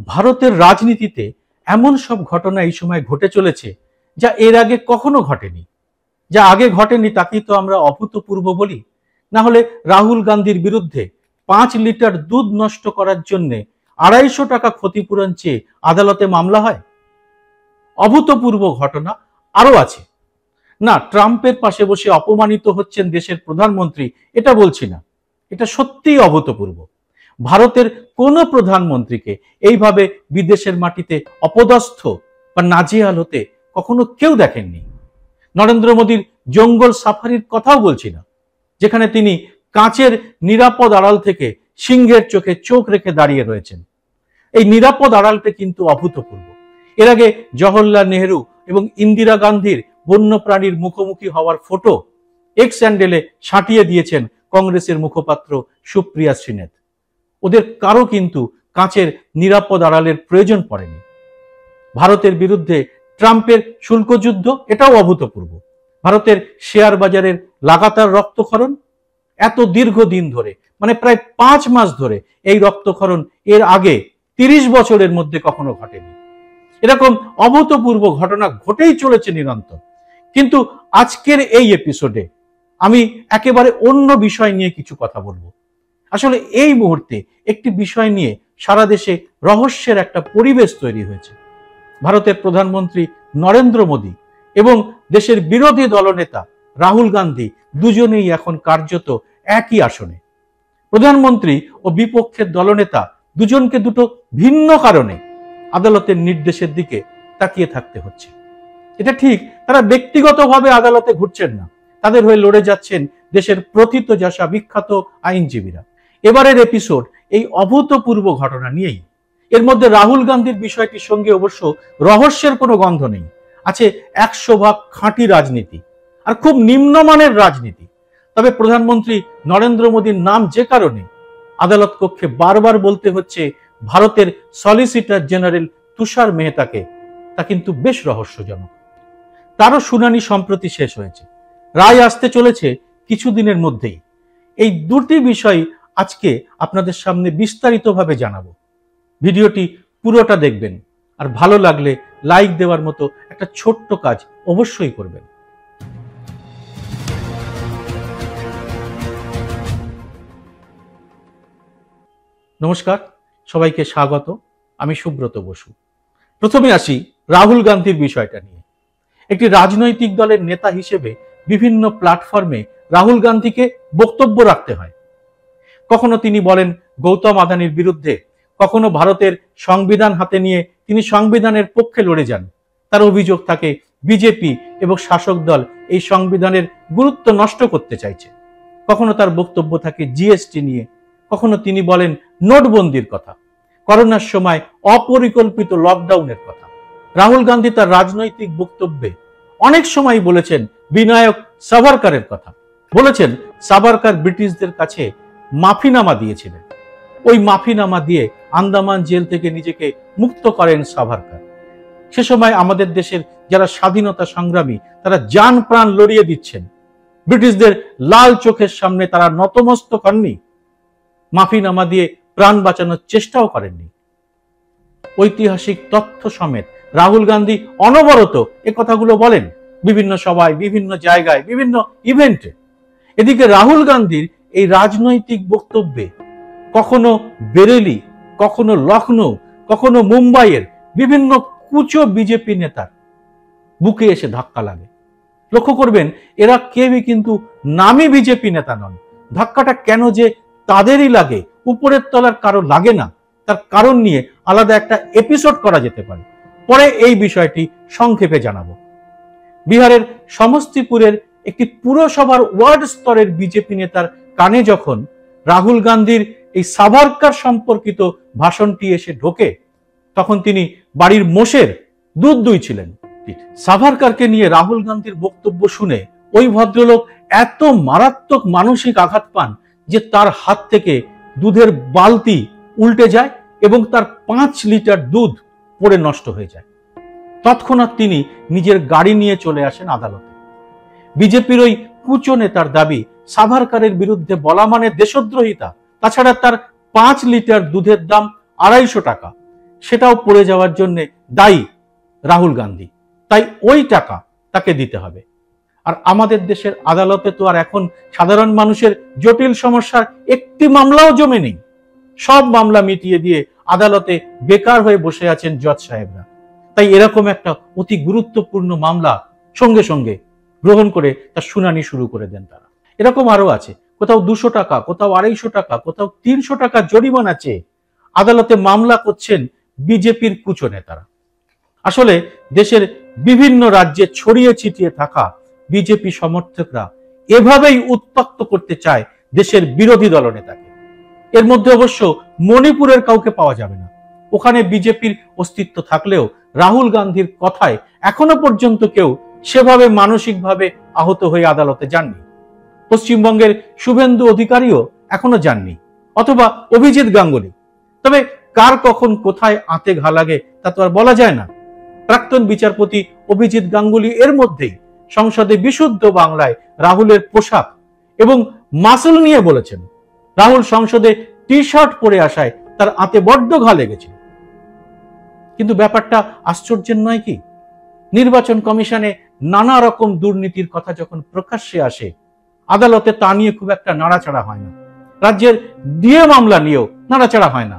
ভারতের রাজনীতিতে এমন সব ঘটনা এই সময় ঘটে চলেছে যা এর আগে কখনো ঘটেনি। যা আগে ঘটেনি তাকেই তো আমরা অভূতপূর্ব বলি। না হলে রাহুল গান্ধীর বিরুদ্ধে 5 লিটার দুধ নষ্ট করার জন্য 250 টাকা ক্ষতিপূরণ চেয়ে আদালতে মামলা হয়। অভূতপূর্ব ঘটনা আরো আছে। না, ট্রাম্পের পাশে বসে অপমানিত হচ্ছেন দেশের প্রধানমন্ত্রী এটা বলছি না, এটা সত্যিই অভূতপূর্ব। ভারতের কোন প্রধানমন্ত্রীকে এইভাবে বিদেশের মাটিতে অপদস্থ বা নাজেহাল হতে কখনো কেউ দেখেননি। নরেন্দ্র মোদীর জঙ্গল সাফারির কথাও বলছি না, যেখানে তিনি কাঁচের নিরাপদ আড়াল থেকে সিংহের চোখে চোখ রেখে দাঁড়িয়ে রয়েছেন। এই নিরাপদ আড়ালটা কিন্তু অভূতপূর্ব। এর আগে জওহরলাল নেহেরু এবং ইন্দিরা গান্ধীর বন্যপ্রাণীর মুখোমুখি হওয়ার ফটো এক্স হ্যান্ডেলে সাঁটিয়ে দিয়েছেন কংগ্রেসের মুখপাত্র সুপ্রিয়া শ্রীনাথ। ওদের কারো কিন্তু কাঁচের নিরাপদ আড়ালের প্রয়োজন পড়েনি। ভারতের বিরুদ্ধে ট্রাম্পের শুল্ক যুদ্ধ, এটাও অভূতপূর্ব। ভারতের শেয়ার বাজারের লাগাতার রক্তক্ষরণ, এত দীর্ঘদিন ধরে, মানে প্রায় 5 মাস ধরে এই রক্তক্ষরণ এর আগে 30 বছরের মধ্যে কখনো ঘটেনি। এরকম অভূতপূর্ব ঘটনা ঘটেই চলেছে নিরন্তর। কিন্তু আজকের এই এপিসোডে আমি একেবারে অন্য বিষয় নিয়ে কিছু কথা বলবো। আসলে এই মুহূর্তে একটি বিষয় নিয়ে সারা দেশে রহস্যের একটা পরিবেশ তৈরি হয়েছে। ভারতের প্রধানমন্ত্রী নরেন্দ্র মোদী এবং দেশের বিরোধী দলনেতা রাহুল গান্ধী দুজনেই এখন কার্যত একই আসনে। প্রধানমন্ত্রী ও বিপক্ষের দলনেতা দুজনকে দুটো ভিন্ন কারণে আদালতের নির্দেশের দিকে তাকিয়ে থাকতে হচ্ছে। এটা ঠিক, তারা ব্যক্তিগতভাবে আদালতে ঘুরছেন না, তাদের হয়ে লড়ে যাচ্ছেন দেশের প্রথিতযশা বিখ্যাত আইনজীবীরা। এবারের এপিসোড এই অভূতপূর্ব ঘটনা নিয়েই। এর মধ্যে রাহুল গান্ধীর বিষয়টির সঙ্গে অবশ্য রহস্যের কোনো গন্ধ নেই, আছে 100% খাঁটি রাজনীতি আর খুব নিম্নমানের রাজনীতি। তবে প্রধানমন্ত্রী নরেন্দ্র মোদীর নাম যে কারণে আদালত কক্ষে বারবার বলতে হচ্ছে ভারতের সলিসিটর জেনারেল তুষার মেহতাকে, তা কিন্তু বেশ রহস্যজনক। তারও শুনানি সম্প্রতি শেষ হয়েছে, রায় আসতে চলেছে কিছুদিনের মধ্যেই। এই দুটি বিষয় আজকে আপনাদের সামনে বিস্তারিতভাবে জানাবো। ভিডিওটি পুরোটা দেখবেন, আর ভালো লাগলে লাইক দেওয়ার মতো একটা ছোট্ট কাজ অবশ্যই করবেন। নমস্কার, সবাইকে স্বাগত। আমি সুব্রত বসু। প্রথমে আসি রাহুল গান্ধীর বিষয়টা নিয়ে। একটি রাজনৈতিক দলের নেতা হিসেবে বিভিন্ন প্ল্যাটফর্মে রাহুল গান্ধীকে বক্তব্য রাখতে হয়। কখনো তিনি বলেন গৌতম আদানির বিরুদ্ধে, কখনো ভারতের সংবিধান হাতে নিয়ে তিনি সংবিধানের পক্ষে লড়ে যান। তার অভিযোগ থাকে বিজেপি এবং শাসক দল এই সংবিধানের গুরুত্ব নষ্ট করতে চাইছে। কখনো তার বক্তব্য থাকে জিএসটি নিয়ে, কখনো তিনি বলেন নোটবন্দির কথা, করোনার সময় অপরিকল্পিত লকডাউনের কথা। রাহুল গান্ধী তার রাজনৈতিক বক্তব্যে অনেক সময় বলেছেন বিনায়ক সাভারকারের কথা, বলেছেন সাভারকার ব্রিটিশদের কাছে মাফিনামা দিয়েছিলেন। ওই মাফিনামা দিয়ে আন্দামান জেল থেকে নিজেকে মুক্ত করেন সাভারকার। সে সময় আমাদের দেশের যারা স্বাধীনতা সংগ্রামী তারা জান প্রাণ লড়িয়ে দিচ্ছেন, ব্রিটিশদের লাল চোখের সামনে তারা নতমস্তক হননি, মাফিনামা দিয়ে প্রাণ বাঁচানোর চেষ্টাও করেননি। ঐতিহাসিক তথ্য সমেত রাহুল গান্ধী অনবরত এ কথাগুলো বলেন বিভিন্ন সভায়, বিভিন্ন জায়গায়, বিভিন্ন ইভেন্টে। এদিকে রাহুল গান্ধীর এই রাজনৈতিক বক্তব্যে কখনো বেরেলি, কখনো লখনৌ, কখনো মুম্বাইয়ের বিভিন্ন কুচো বিজেপি নেতার বুকে এসে ধাক্কা লাগে। লক্ষ্য করবেন এরা কেউই কিন্তু নামী বিজেপি নেতা নন। ধাক্কাটা কেন যে তাদেরই লাগে, উপরের তলার কারো লাগে না, তার কারণ নিয়ে আলাদা একটা এপিসোড করা যেতে পারে। পরে এই বিষয়টি সংক্ষেপে জানাবো। বিহারের সমস্তিপুরের একটি পুরসভার ওয়ার্ড স্তরের বিজেপি নেতার কানে যখন রাহুল গান্ধীর এই সাভারকার সম্পর্কিত ভাষণটি এসে ঢোকে, তখন তিনি বাড়ির মোষের দুধ দুইছিলেন। সাভারকারকে নিয়ে রাহুল গান্ধীর বক্তব্য শুনে ওই ভদ্রলোক এত মারাত্মক মানসিক আঘাত পান যে তার হাত থেকে দুধের বালতি উল্টে যায় এবং তার 5 লিটার দুধ পড়ে নষ্ট হয়ে যায়। তৎক্ষণাৎ তিনি নিজের গাড়ি নিয়ে চলে আসেন আদালতে। বিজেপির ওই কুচো নেতার দাবি সাভারকারের বিরুদ্ধে বলা মানে দেশদ্রোহিতা। তাছাড়া তার 5 লিটার দুধের দাম 250 টাকা। সেটাও পড়ে যাওয়ার জন্য দায়ী রাহুল গান্ধী। তাই ওই টাকা তাকে দিতে হবে। আর আমাদের দেশের আদালতে তো আর এখন সাধারণ মানুষের জটিল সমস্যার একটি মামলাও জমে নেই। সব মামলা মিটিয়ে দিয়ে আদালতে বেকার হয়ে বসে আছেন জজ সাহেবরা। তাই এরকম একটা অতি গুরুত্বপূর্ণ মামলা সঙ্গে সঙ্গে গ্রহণ করে তার শুনানি শুরু করে দেন তারা। এরকম আরো আছে, কোথাও 200 টাকা, কোথাও 250 টাকা, কোথাও 300 টাকা জরিমানা চেয়ে আদালতে মামলা করছেন বিজেপির কুচো নেতারা। আসলে দেশের বিভিন্ন রাজ্যে ছড়িয়ে ছিটিয়ে থাকা বিজেপি সমর্থকরা এভাবেই উত্তক্ত করতে চায় দেশের বিরোধী দলনেতাকে। এর মধ্যে অবশ্য মণিপুরের কাউকে পাওয়া যাবে না। ওখানে বিজেপির অস্তিত্ব থাকলেও রাহুল গান্ধীর কথায় এখনো পর্যন্ত কেউ সেভাবে মানসিকভাবে আহত হয়ে আদালতে যাননি। পশ্চিমবঙ্গের শুভেন্দু অধিকারীও এখনো যাননি, অথবা অভিজিৎ গাঙ্গুলি। তবে কার কখন কোথায় আঁতে ঘা লাগে তা তো আর বলা যায় না। প্রাক্তন বিচারপতি অভিজিৎ গাঙ্গুলি এর মধ্যেই সংসদে বিশুদ্ধ বাংলায় রাহুলের পোশাক এবং মাসল নিয়ে বলেছেন, রাহুল সংসদে টি শার্ট পরে আসায় তার আঁতে বড্ড ঘা লেগেছিল। কিন্তু ব্যাপারটা আশ্চর্যের নয় কি? নির্বাচন কমিশনে নানা রকম দুর্নীতির কথা যখন প্রকাশ্যে আসে, আদালতে তা নিয়ে খুব একটা নাড়াচাড়া হয় না। রাজ্যের ডিএ মামলা নিয়েও নাড়াচাড়া হয় না।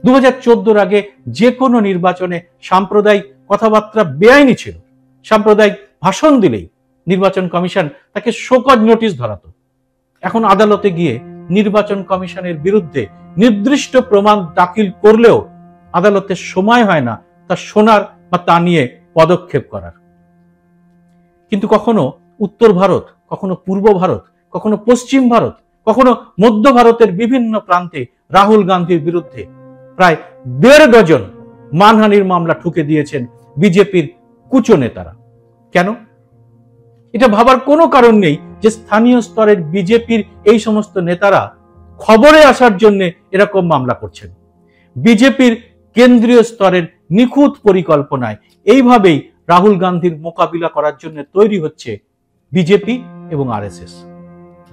2014 আগে যে কোনো নির্বাচনে সাম্প্রদায়িক কথাবার্তা বেআইনি ছিল। সাম্প্রদায়িক ভাষণ দিলেই নির্বাচন কমিশন তাকে শোকজ নোটিশ ধরাতো। এখন আদালতে গিয়ে নির্বাচন কমিশনের বিরুদ্ধে নির্দিষ্ট প্রমাণ দাখিল করলেও আদালতের সময় হয় না তা শোনার বা তা নিয়ে পদক্ষেপ করার। কিন্তু কখনো উত্তর ভারত, কখনো পূর্ব ভারত, কখনো পশ্চিম ভারত, কখনো মধ্য ভারতের বিভিন্ন প্রান্তে রাহুল গান্ধীর বিরুদ্ধে প্রায় 1.5 ডজন মানহানির মামলা ঠুকে দিয়েছেন বিজেপির কুচো নেতারা। কেন? এটা ভাবার কোনো কারণ নেই যে স্থানীয় স্তরের বিজেপির এই সমস্ত নেতারা খবরে আসার জন্য এরকম মামলা করছেন। বিজেপির কেন্দ্রীয় স্তরের নিখুঁত পরিকল্পনায় এইভাবেই রাহুল গান্ধীর মোকাবিলা করার জন্য তৈরি হচ্ছে বিজেপি এবং আরএসএস।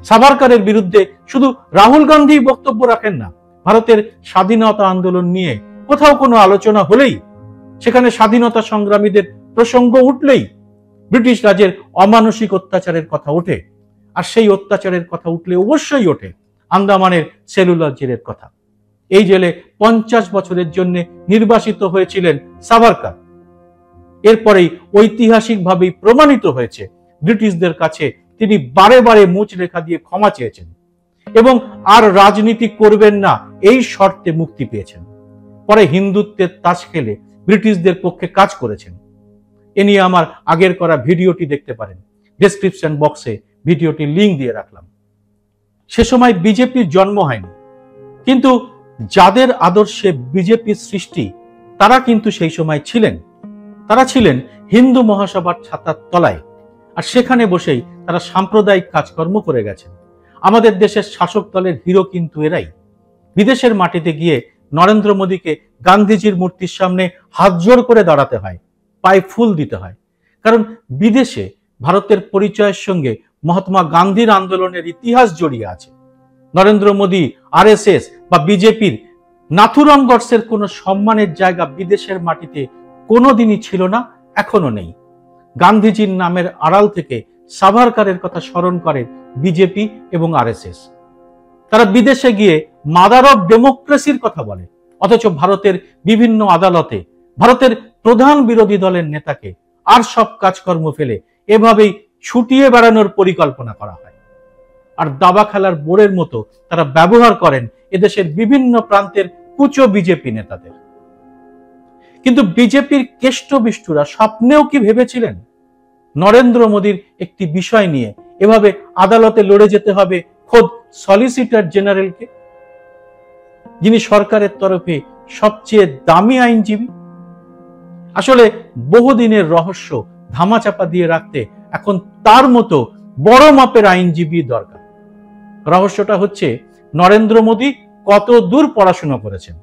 সাভারকারের বিরুদ্ধে শুধু রাহুল গান্ধী বক্তব্য রাখেন না, ভারতের স্বাধীনতা আন্দোলন নিয়ে কোথাও কোনো আলোচনা হলেই, সেখানে স্বাধীনতা সংগ্রামীদের প্রসঙ্গ উঠলেই ব্রিটিশ রাজের অমানসিক অত্যাচারের কথা ওঠে। আর সেই অত্যাচারের কথা উঠলে অবশ্যই ওঠে আন্দামানের সেলুলার জেলের কথা। এই জেলে 50 বছরের জন্য নির্বাসিত হয়েছিলেন সাভারকার। এরপরেই ঐতিহাসিকভাবেই প্রমাণিত হয়েছে ব্রিটিশদের কাছে তিনি বারে বারে মুচলেখা দিয়ে ক্ষমা চেয়েছেন এবং আর রাজনীতি করবেন না এই শর্তে মুক্তি পেয়েছেন। পরে হিন্দুত্বের তাস খেলে ব্রিটিশদের পক্ষে কাজ করেছেন। এ নিয়ে আমার আগের করা ভিডিওটি দেখতে পারেন, ডেসক্রিপশন বক্সে ভিডিওটির লিঙ্ক দিয়ে রাখলাম। সে সময় বিজেপির জন্ম হয়নি, কিন্তু যাদের আদর্শে বিজেপির সৃষ্টি তারা কিন্তু সেই সময় ছিলেন। তারা ছিলেন হিন্দু মহাসভার ছাতার তলায়, আর সেখানে বসেই তারা সাম্প্রদায়িক কাজকর্ম করে গেছেন। আমাদের দেশের শাসক দলের হিরো কিন্তু এরাই। বিদেশের মাটিতে গিয়ে নরেন্দ্র মোদীকে গান্ধীজির মূর্তির সামনে হাত জোড় করে দাঁড়াতে হয়, পায়ে ফুল দিতে হয়, কারণ বিদেশে ভারতের পরিচয়ের সঙ্গে মহাত্মা গান্ধীর আন্দোলনের ইতিহাস জড়িয়ে আছে। নরেন্দ্র মোদী, আরএসএস বা বিজেপির নাথুরাম গডসের কোনো সম্মানের জায়গা বিদেশের মাটিতে কোনোদিনই ছিল না, এখনো নেই। গান্ধীজির নামের আড়াল থেকে সাভারকারের কথা স্মরণ করে বিজেপি এবং আরএসএস। তারা বিদেশে গিয়ে মাদার অফ ডেমোক্রেসির কথা বলে, অথচ ভারতের বিভিন্ন আদালতে ভারতের প্রধান বিরোধী দলের নেতাকে আর সব কাজকর্ম ফেলে এভাবেই ছুটিয়ে বেড়ানোর পরিকল্পনা করা হয়। আর দাবা খেলার বোর্ডের মতো তারা ব্যবহার করেন এদেশের বিভিন্ন প্রান্তের কুচো বিজেপি নেতাদের। কিন্তু বিজেপির কেষ্টবিষ্টুরা স্বপ্নেও কি ভেবেছিলেন নরেন্দ্র মোদীর একটি বিষয় নিয়ে এভাবে আদালতে লড়ে যেতে হবে খোদ সলিসিটর জেনারেলকে, যিনি সরকারের তরফে সবচেয়ে দামি আইনজীবী? আসলে বহুদিনের রহস্য ধামাচাপা দিয়ে রাখতে এখন তার মতো বড় মাপের আইনজীবী দরকার। রহস্যটা হচ্ছে নরেন্দ্র মোদী কত দূর পড়াশোনা করেছেন।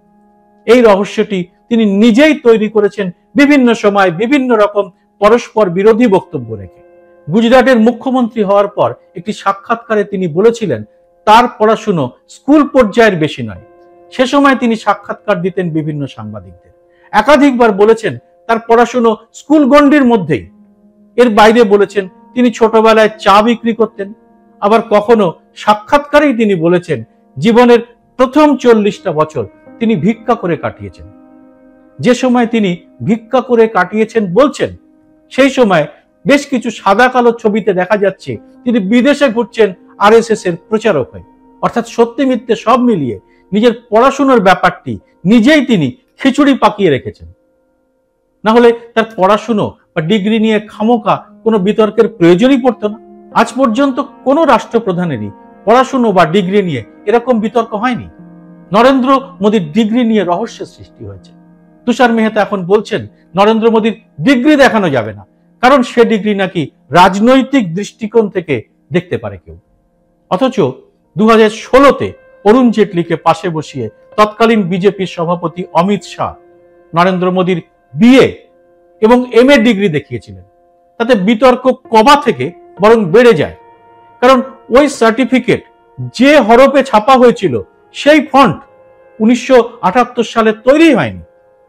এই রহস্যটি তিনি নিজেই তৈরি করেছেন বিভিন্ন সময় বিভিন্ন রকম পরস্পর বিরোধী বক্তব্য রেখে। গুজরাটের মুখ্যমন্ত্রী হওয়ার পর একটি সাক্ষাৎকারে তিনি বলেছিলেন তার পড়াশুনো স্কুল পর্যায়ের বেশি নয়। সে সময় তিনি সাক্ষাৎকার দিতেন বিভিন্ন সাংবাদিকদের। একাধিকবার বলেছেন তার পড়াশুনো স্কুল গণ্ডির মধ্যেই, এর বাইরে বলেছেন তিনি ছোটবেলায় চা বিক্রি করতেন। আবার কখনো সাক্ষাৎকারেই তিনি বলেছেন জীবনের প্রথম 40টা বছর তিনি ভিক্ষা করে কাটিয়েছেন। যে সময় তিনি ভিক্ষা করে কাটিয়েছেন বলছেন, সেই সময় বেশ কিছু সাদা কালো ছবিতে দেখা যাচ্ছে তিনি বিদেশে ঘুরছেন আরএসএস এর প্রচারক হয়ে। অর্থাৎ সত্যি মিথ্যে সব মিলিয়ে নিজের পড়াশোনার ব্যাপারটি নিজেই তিনি খিচুড়ি পাকিয়ে রেখেছেন। না হলে তার পড়াশুনো বা ডিগ্রি নিয়ে খামোকা কোনো বিতর্কের প্রয়োজনই পড়তো না। আজ পর্যন্ত কোনো রাষ্ট্রপ্রধানেরই পড়াশুনো বা ডিগ্রি নিয়ে এরকম বিতর্ক হয়নি। নরেন্দ্র মোদীর ডিগ্রি নিয়ে রহস্যের সৃষ্টি হয়েছে। তুষার মেহতা এখন বলছেন নরেন্দ্র মোদীর ডিগ্রি দেখানো যাবে না, কারণ সে ডিগ্রি নাকি রাজনৈতিক দৃষ্টিকোণ থেকে দেখতে পারে কেউ। অথচ 2016-তে অরুণ জেটলিকে পাশে বসিয়ে তৎকালীন বিজেপির সভাপতি অমিত শাহ নরেন্দ্র মোদীর বিএ এবং এমএ ডিগ্রি দেখিয়েছিলেন। তাতে বিতর্ক কবা থেকে বরং বেড়ে যায়, কারণ ওই সার্টিফিকেট যে হরফে ছাপা হয়েছিল সেই ফন্ট 1978 সালে তৈরি হয়নি।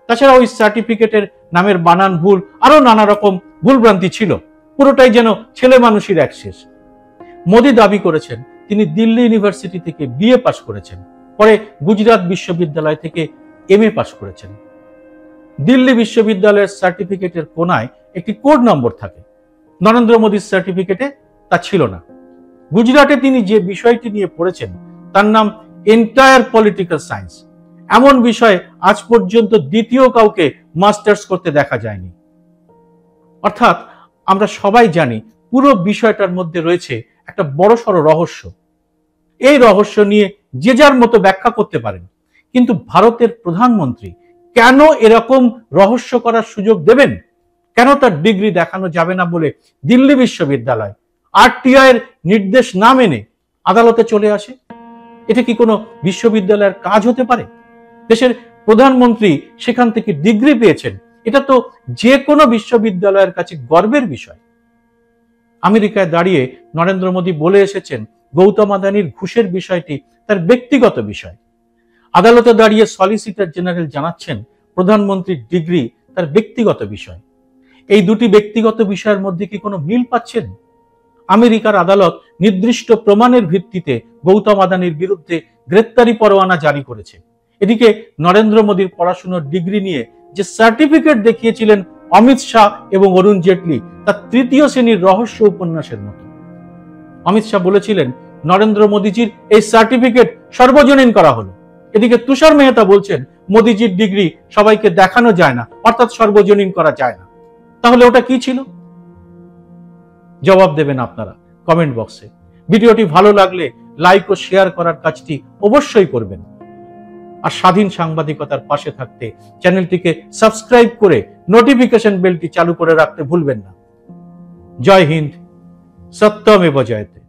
তাছাড়া ওই সার্টিফিকেটের নামের বানান ভুল, আরো নানা রকম ভুলভ্রান্তি ছিল। পুরোটাই যেন ছেলে মানুষের অ্যাক্সেস। মোদী দাবি করেছেন তিনি দিল্লি ইউনিভার্সিটি থেকে বিএ পাশ করেছেন, পরে গুজরাট বিশ্ববিদ্যালয় থেকে এমএ পাশ করেছেন। দিল্লি বিশ্ববিদ্যালয়ের সার্টিফিকেটের কোনায় একটি কোড নম্বর থাকে, নরেন্দ্র মোদীর সার্টিফিকেটে তা ছিল না। গুজরাটে তিনি যে বিষয়টি নিয়ে পড়েছেন তার নাম এন্টায়ার পলিটিক্যাল সায়েন্স। এমন বিষয় আজ পর্যন্ত দ্বিতীয় কাউকে মাস্টার্স করতে দেখা যায়নি। অর্থাৎ আমরা সবাই জানি পুরো বিষয়টার মধ্যে রয়েছে একটা বড়সড় রহস্য। এই রহস্য নিয়ে যে যার মতো ব্যাখ্যা করতে পারেন, কিন্তু ভারতের প্রধানমন্ত্রী কেন এরকম রহস্য করার সুযোগ দেবেন? কেন তার ডিগ্রি দেখানো যাবে না বলে দিল্লি বিশ্ববিদ্যালয় আরটিআই এর নির্দেশ না মেনে আদালতে চলে আসে? এটা কি কোনো বিশ্ববিদ্যালয়ের কাজ হতে পারে? দেশের প্রধানমন্ত্রী সেখান থেকে ডিগ্রি পেয়েছেন, এটা তো যে কোনো বিশ্ববিদ্যালয়ের কাছে গর্বের বিষয়। আমেরিকায় দাঁড়িয়ে নরেন্দ্র মোদী বলে এসেছেন গৌতম আদানির ঘুষের বিষয়টি তার ব্যক্তিগত বিষয়। আদালতে দাঁড়িয়ে সলিসিটর জেনারেল জানাচ্ছেন প্রধানমন্ত্রীর ডিগ্রি তার ব্যক্তিগত বিষয়। এই দুটি ব্যক্তিগত বিষয়ের মধ্যে কি কোনো মিল পাচ্ছেন? আমেরিকার আদালত নির্দিষ্ট প্রমাণের ভিত্তিতে গৌতম আদানির বিরুদ্ধে গ্রেপ্তারি পরোয়ানা জারি করেছে। এদিকে নরেন্দ্র মোদীর পড়াশোনার ডিগ্রি নিয়ে যে সার্টিফিকেট দেখিয়েছিলেন অমিত শাহ এবং অরুণ জেটলি, তা তৃতীয় শ্রেণীর রহস্য উপন্যাসের মতো। অমিত শাহ বলেছিলেন নরেন্দ্র মোদীজির এই সার্টিফিকেট সর্বজনীন করা হলো। এদিকে তুষার মেহতা বলছেন মোদীজির ডিগ্রি সবাইকে দেখানো যায় না, অর্থাৎ সর্বজনীন করা যায় না। তাহলে ওটা কি ছিল? জবাব দেবেন আপনারা কমেন্ট বক্সে। ভিডিওটি ভালো লাগলে লাইক ও শেয়ার করার কাজটি অবশ্যই করবেন। আর স্বাধীন সাংবাদিকতার পাশে থাকতে চ্যানেলটিকে সাবস্ক্রাইব করে নোটিফিকেশন বেলটি চালু করে রাখতে ভুলবেন না। জয় হিন্দ, সত্যমেব জয়তে।